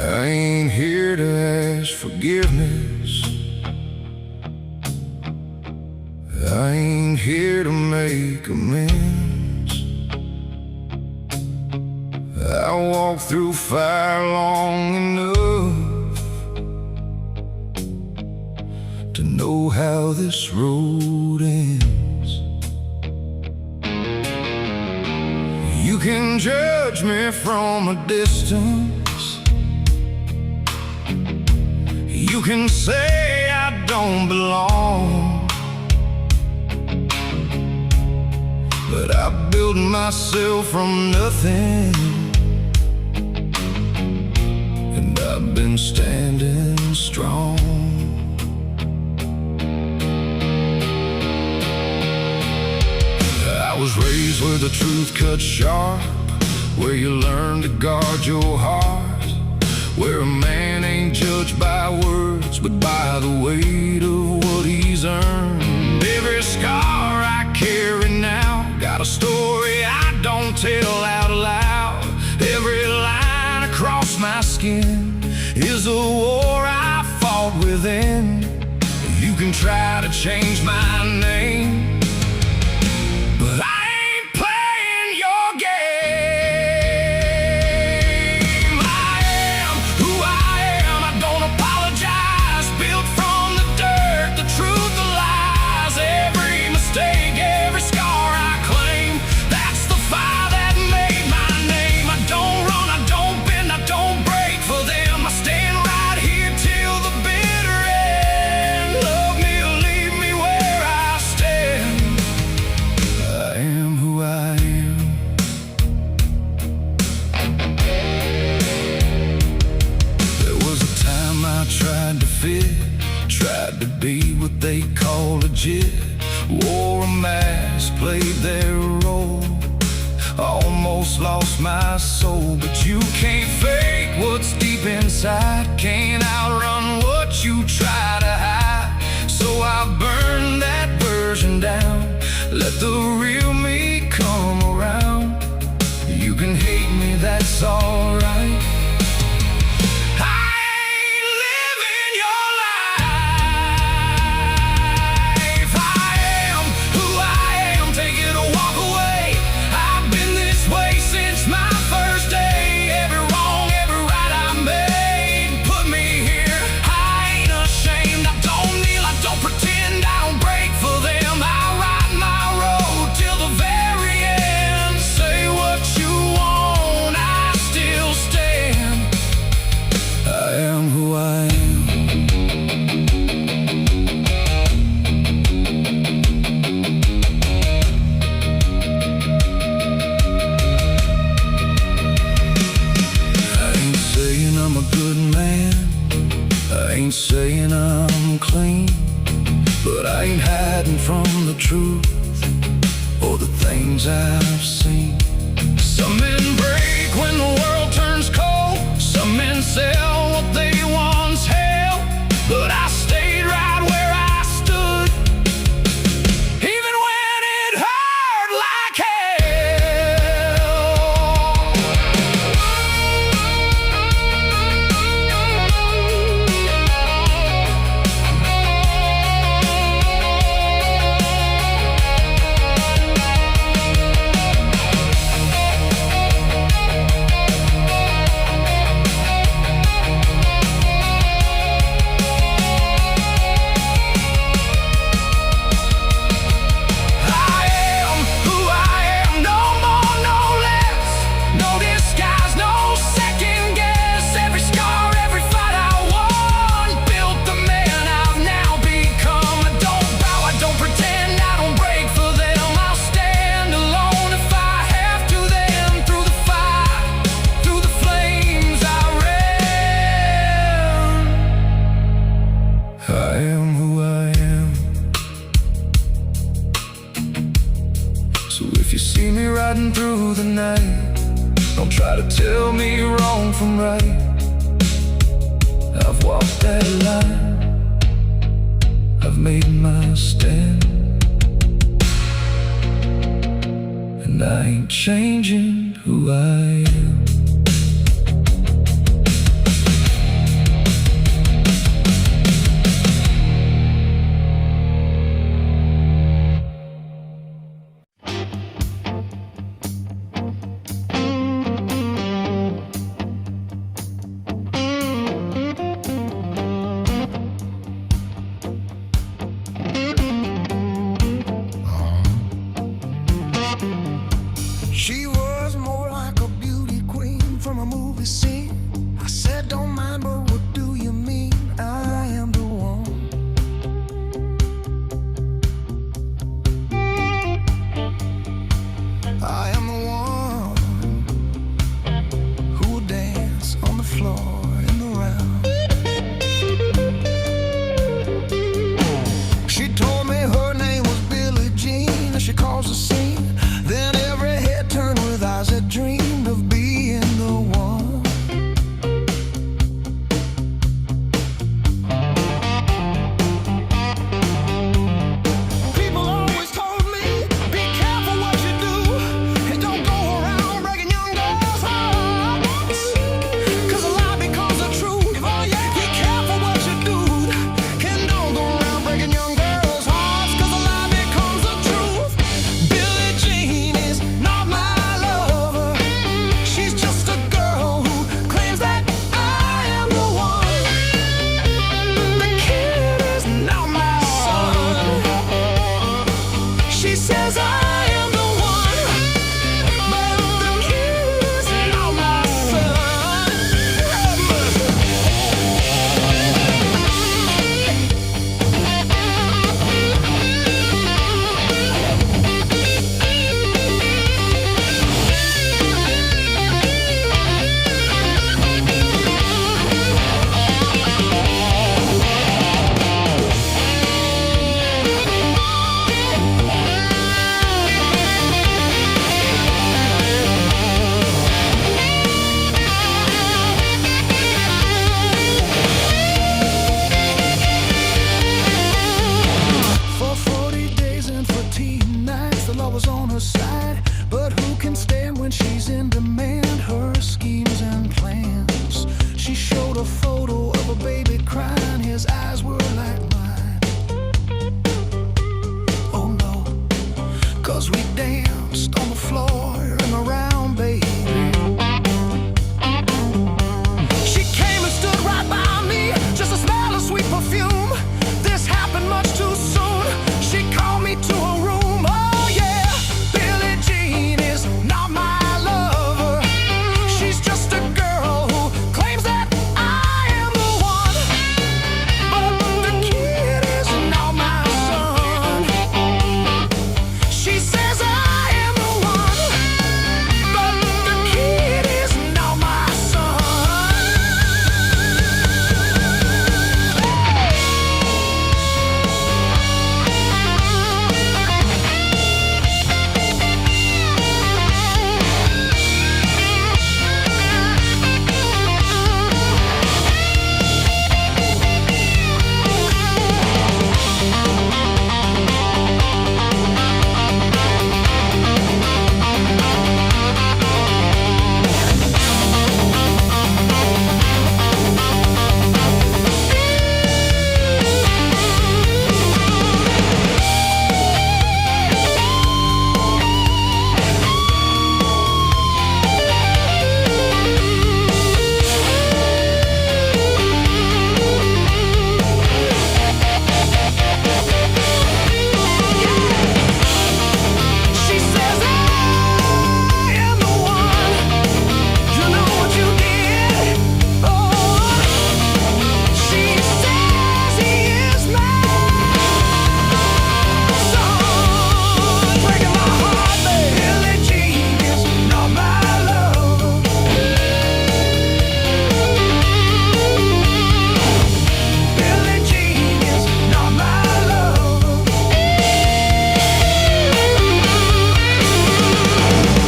I ain't here to ask forgiveness. I ain't here to make amends. I walked through fire long enough to know how this road ends. You can judge me from a distance. You can say I don't belong, but I built myself from nothing, and I've been standing strong. I was raised where the truth cuts sharp, where you learn to guard your heart, where a man ain't judged by words, but by the weight of what he's earned. Every scar I carry now got a story I don't tell out loud. Every line across my skin is a war I fought within. You can try to change my name, but I ain't playing your game. I am who I am. I don't apologize. Built from the dirt, the truth, the lies, every mistake, every scar I claim. That's the fire that made my name. I don't run, I don't bend, I don't break for them. I stand right here till the bitter end. Love me or leave me where I stand. I am who I am. There was a time I tried to fit, tried to be what they call legit. Wore a mask, played their role, almost lost my soul. But you can't fake what's deep inside, can't outrun what you try to hide. So I burned that version down, let the real me come around. You can hate me, that's alright. I ain't living your life. I am who I am, take it or walk away. I've been this way since my first day. Every wrong, every right I made put me here. I ain't ashamed, I don't kneel, I don't pretend, I don't break for them. I ride my road till the very end. Say what you want, I still stand. I am who I am. I ain't saying I'm a good man, I ain't saying I'm clean, but I ain't hiding from the truth or the things I've seen. Some men break when the world turns cold, some men sell what they once held, but I stayed right where I stood, even when it hurt like riding through the night. Don't try to tell me wrong from right. I've walked that line, I've made my stand, and I ain't changing who I am. a photo